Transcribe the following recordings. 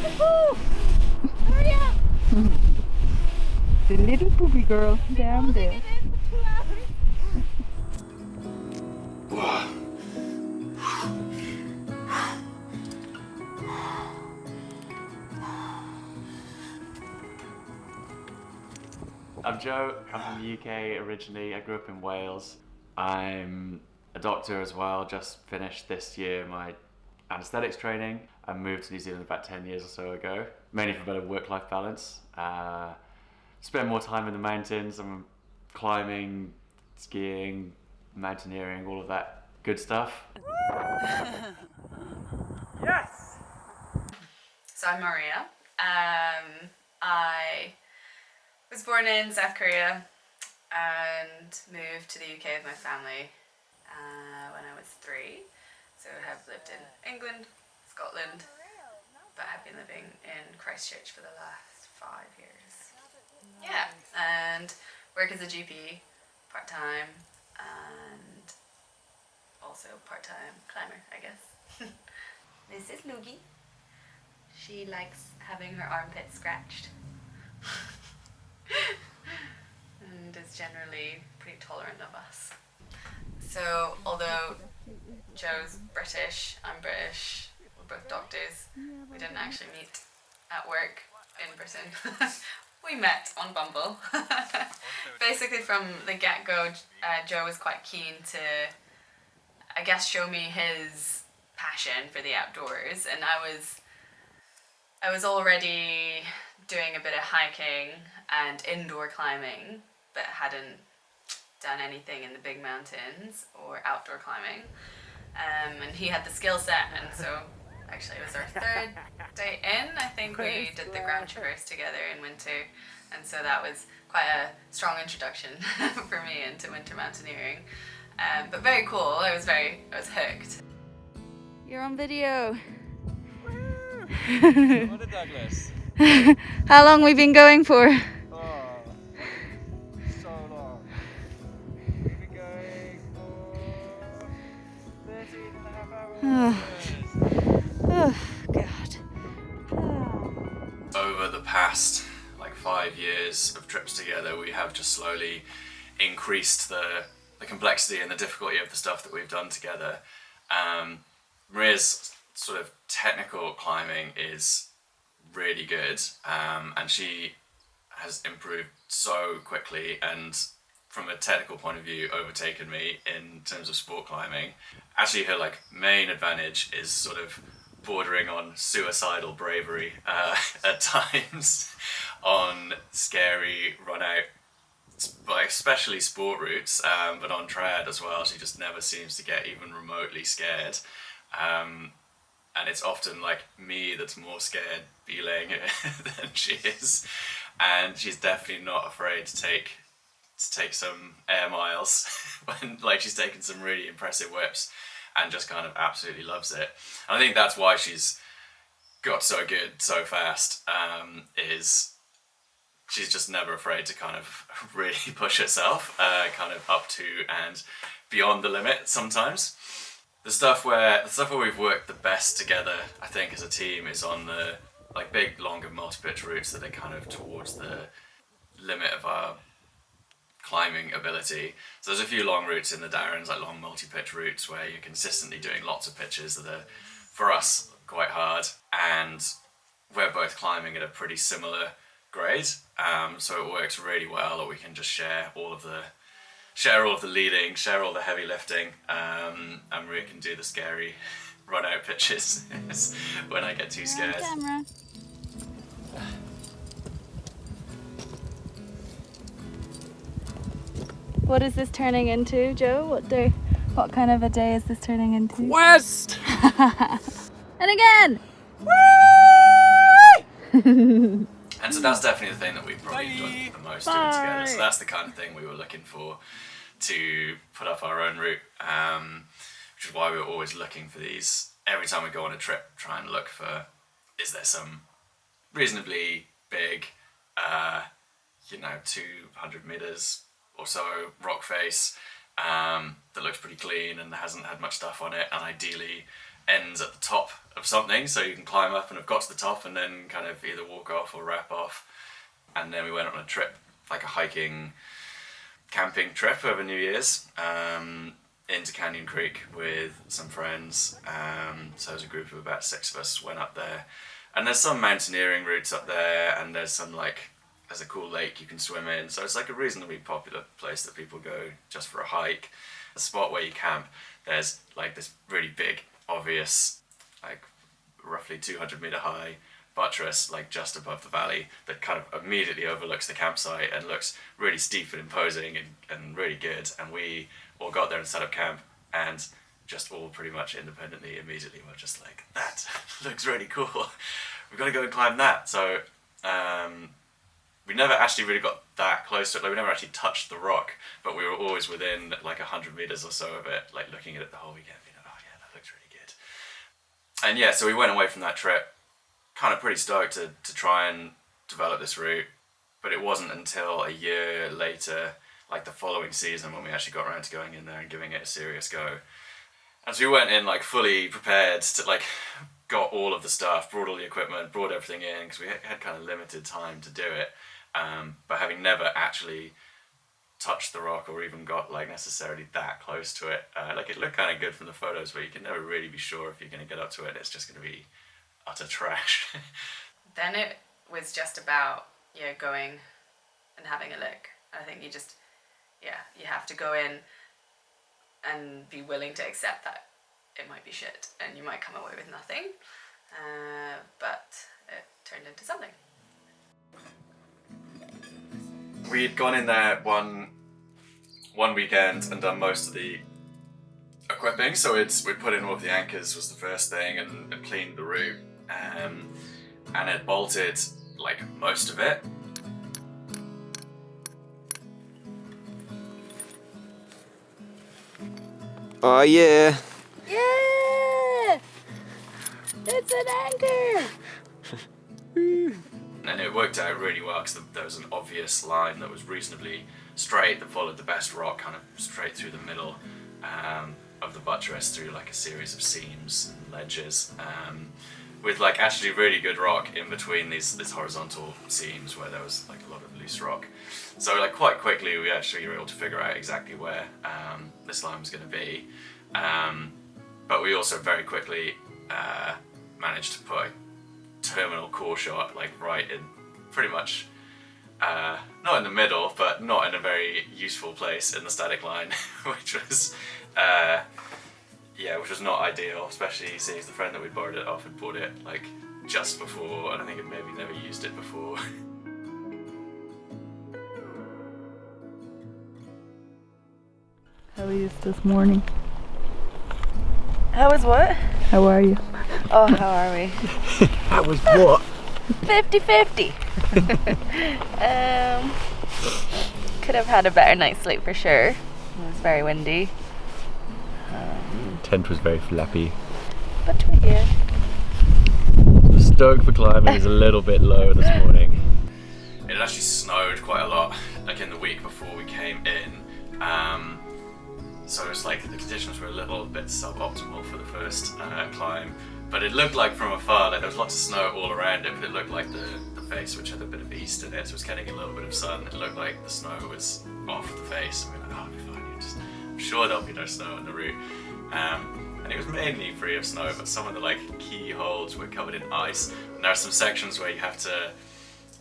Hurry up! The little poopy girl down there. I'm Joe, I'm from the UK originally, I grew up in Wales. I'm a doctor as well, just finished this year my anaesthetics training. I moved to New Zealand about 10 years or so ago, mainly for better work-life balance. Spend more time in the mountains, I'm climbing, skiing, mountaineering, all of that good stuff. Yes! So I'm Maria. I was born in South Korea and moved to the UK with my family when I was 3. So I have lived in England, Scotland, but have been living in Christchurch for the last 5 years. Yeah, and work as a GP part-time and also part-time climber, I guess. This is Loogie. She likes having her armpits scratched. And is generally pretty tolerant of us. So, although Joe's British, I'm British, we're both doctors, we didn't actually meet at work in Britain. We met on Bumble. Basically from the get-go, Joe was quite keen to, I guess, show me his passion for the outdoors, and I was already doing a bit of hiking and indoor climbing, but hadn't done anything in the big mountains or outdoor climbing. And he had the skill set, and so actually it was our 3rd day in. I think we did the Grand Traverse together in winter, and so that was quite a strong introduction for me into winter mountaineering. But very cool. I was hooked. You're on video. What a Douglas. How long we been going for? Oh, so long. We've been going for 13 and a half hours. Oh God. Over the past 5 years of trips together, we have just slowly increased the complexity and the difficulty of the stuff that we've done together. Maria's sort of technical climbing is really good, and she has improved so quickly and from a technical point of view overtaken me in terms of sport climbing. Actually her main advantage is sort of bordering on suicidal bravery at times on scary run out, especially sport routes, but on trad as well. She just never seems to get even remotely scared. And it's often me that's more scared belaying than she is, and she's definitely not afraid to take some air miles when she's taken some really impressive whips and just kind of absolutely loves it. And I think that's why she's got so good so fast, is she's just never afraid to kind of really push herself kind of up to and beyond the limit sometimes. The stuff where we've worked the best together, I think, as a team is on the big, longer multi-pitch routes that are kind of towards the limit of our climbing ability. So there's a few long routes in the Darrens, long multi-pitch routes where you're consistently doing lots of pitches that are, for us, quite hard, and we're both climbing at a pretty similar grade, so it works really well that we can just share all of the leading, share all the heavy lifting, and Maria can do the scary run out pitches when I get too scared. Camera. What is this turning into, Joe? What kind of a day is this turning into? West! And again! And so that's definitely the thing that we've probably enjoyed the most doing together. So that's the kind of thing we were looking for to put up our own route, which is why we were always looking for these. Every time we go on a trip, try and look for, is there some reasonably big, 200 meters or so rock face that looks pretty clean and hasn't had much stuff on it, and ideally ends at the top of something, so you can climb up and have got to the top and then kind of either walk off or wrap off. And then we went on a trip, like a hiking, camping trip over New Year's, into Canyon Creek with some friends. So it was a group of about 6 of us went up there. And there's some mountaineering routes up there, and there's some there's a cool lake you can swim in. So it's like a reasonably popular place that people go just for a hike. The spot where you camp, there's like this really big, obvious, like roughly 200 meter high buttress like just above the valley that kind of immediately overlooks the campsite and looks really steep and imposing and really good. And we all got there and set up camp, and just all pretty much independently immediately were just like, that looks really cool, we've got to go and climb that. So we never actually really got that close to it, like we never actually touched the rock, but we were always within like 100 meters or so of it, like looking at it the whole weekend, being like, oh yeah, that looks really good. And yeah, so we went away from that trip kind of pretty stoked to try and develop this route, but it wasn't until a year later, like the following season, when we actually got around to going in there and giving it a serious go. And so we went in like fully prepared to like, got all of the stuff, brought all the equipment, brought everything in, because we had kind of limited time to do it, but having never actually touched the rock or even got like necessarily that close to it, like it looked kind of good from the photos, but you can never really be sure if you're going to get up to it. It's just going to be utter trash. Then it was just about going and having a look. I think you just you have to go in and be willing to accept that it might be shit and you might come away with nothing, but it turned into something. We'd gone in there one weekend and done most of the equipping, so we'd put in all of the anchors was the first thing, and cleaned the route, and had bolted like most of it. Oh yeah! Yeah! It's an anchor! And it worked out really well because there was an obvious line that was reasonably straight that followed the best rock kind of straight through the middle of the buttress through like a series of seams and ledges, with like actually really good rock in between these horizontal seams where there was like a lot of loose rock. So like quite quickly we actually were able to figure out exactly where this line was going to be, but we also very quickly managed to put a terminal core shot like right in pretty much not in the middle, but not in a very useful place in the static line, which was not ideal, especially seeing the friend that we borrowed it off had bought it like just before, and I think it maybe never used it before. How are you this morning? How was what? How are you? Oh, how are we? That was what? 50-50. Could have had a better night's sleep for sure. It was very windy. Tent was very flappy. But we're here. Stoked for climbing is a little bit low this morning. It had actually snowed quite a lot, like in the week before we came in. So it was like the conditions were a little bit suboptimal for the first climb. But it looked like from afar, like there was lots of snow all around it, but it looked like the face, which had a bit of east in it, so it was getting a little bit of sun. It looked like the snow was off the face. And we were like, oh, it'll be fine. I'm sure there'll be no snow on the route. And it was mainly free of snow, but some of the like key holds were covered in ice. And there are some sections where you have to,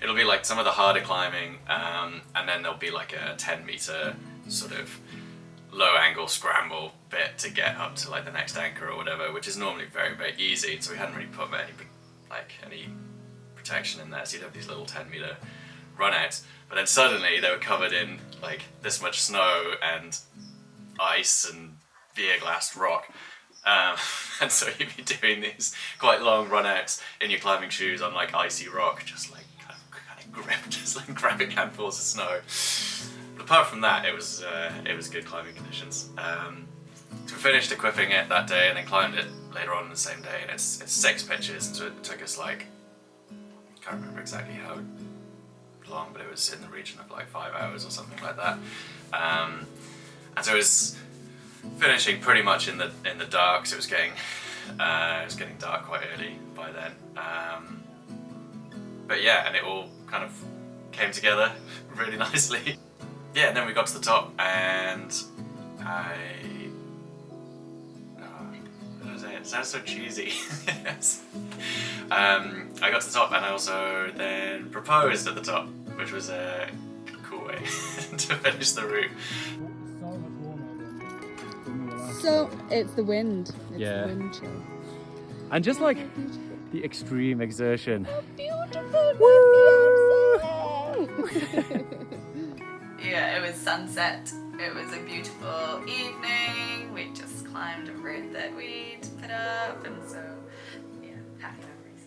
it'll be like some of the harder climbing, and then there'll be like a 10-meter sort of low angle scramble bit to get up to like the next anchor or whatever, which is normally very, very easy. So we hadn't really put any protection in there. So you'd have these little 10-meter runouts, but then suddenly they were covered in like this much snow and ice and beer glass rock. And so you'd be doing these quite long runouts in your climbing shoes on like icy rock, just like kind of grip, just like grabbing handfuls of snow. But apart from that, it was good climbing conditions. So we finished equipping it that day and then climbed it later on the same day, and it's 6 pitches, and so it took us like, I can't remember exactly how long, but it was in the region of like 5 hours or something like that. And so it was finishing pretty much in the dark, so it was getting It was getting dark quite early by then. But yeah, and it all kind of came together really nicely. Yeah, and then we got to the top, and it sounds so cheesy. Yes. I got to the top, and I also then proposed at the top, which was a cool way to finish the route. So it's the wind. It's Yeah. the wind chill. And just like the extreme exertion. Beautiful. Yeah, it was sunset. It was a beautiful evening. We just climbed a route that we'd put up, and so yeah, happy memories.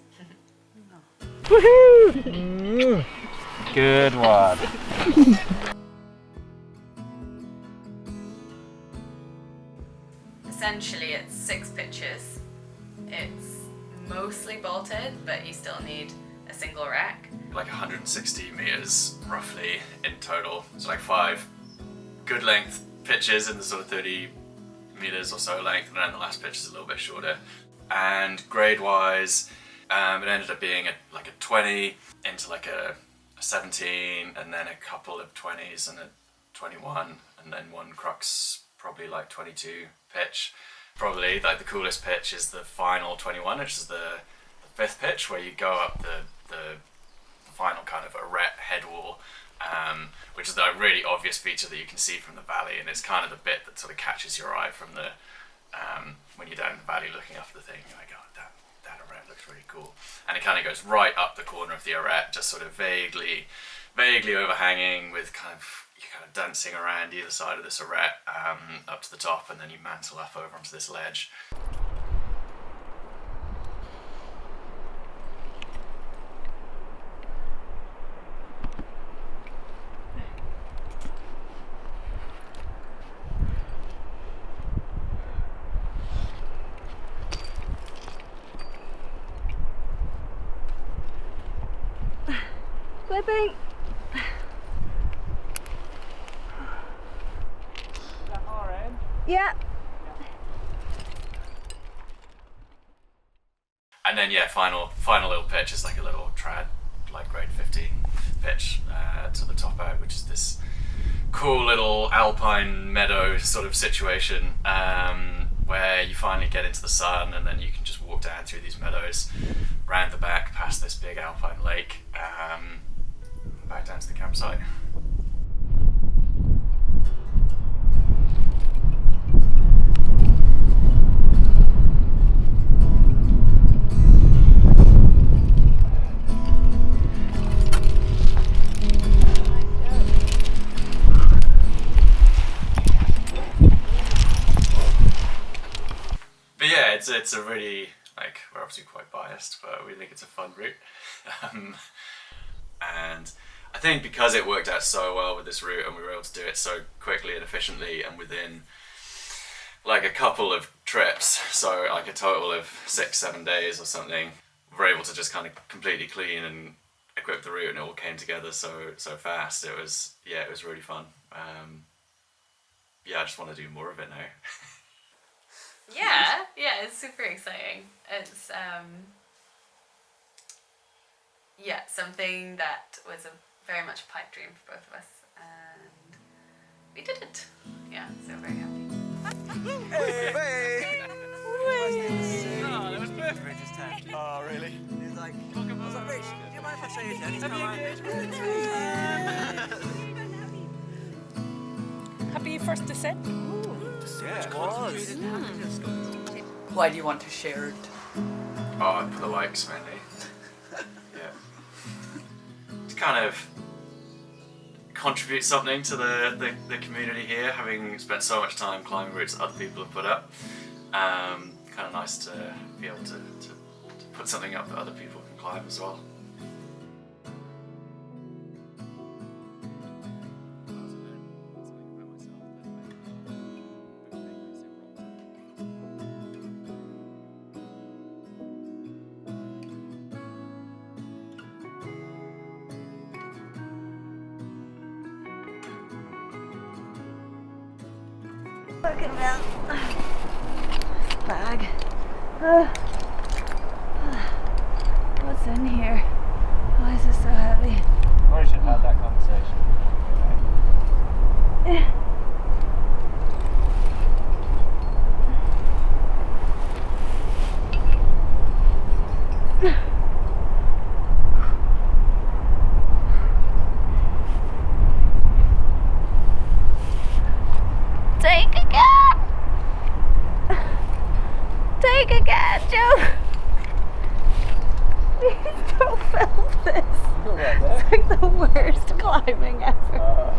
Good one. Essentially, it's 6 pitches. It's mostly bolted, but you still need a single rack. Like 160 meters roughly in total. So like 5 good length pitches in the sort of 30 meters or so length, and then the last pitch is a little bit shorter. And grade wise, it ended up being like a 20 into like a 17, and then a couple of 20s and a 21, and then one crux, probably like 22 pitch. Probably like the coolest pitch is the final 21, which is the 5th pitch, where you go up the final kind of arete head wall, which is the really obvious feature that you can see from the valley, and it's kind of the bit that sort of catches your eye from the when you're down in the valley looking up the thing. You're like, oh, that arete looks really cool, and it kind of goes right up the corner of the arete, just sort of vaguely overhanging, with kind of dancing around either side of this arete up to the top, and then you mantle up over onto this ledge. Flipping. Yeah. And then yeah, final little pitch is like a little trad, like grade 15 pitch to the top out, which is this cool little alpine meadow sort of situation, where you finally get into the sun, and then you can just walk down through these meadows, round the back, past this big alpine lake, back down to the campsite. But yeah, it's a really, like, we're obviously quite biased, but we think it's a fun route. And I think because it worked out so well with this route, and we were able to do it so quickly and efficiently, and within like a couple of trips, so like a total of 6-7 days or something, we were able to just kind of completely clean and equip the route, and it all came together so fast. It was really fun. Yeah, I just want to do more of it now. Yeah, it's super exciting. It's something that was very much a pipe dream for both of us, and we did it. Yeah, so very happy. Hey! Oh, that was perfect. Rach's turn. Oh, really? He's like, I was like, Rach, do you mind if I show you Jenny's Happy first descent. Yeah, it was. Why do you want to share it? Oh, for the likes, mainly. Yeah. To kind of contribute something to the community here, having spent so much time climbing routes that other people have put up. Kind of nice to be able to put something up that other people can climb as well. Talking about bag. What's in here? Why is this so heavy? We should have that conversation. Take again! Take again, Joe! Please don't film this. It's like the worst climbing ever.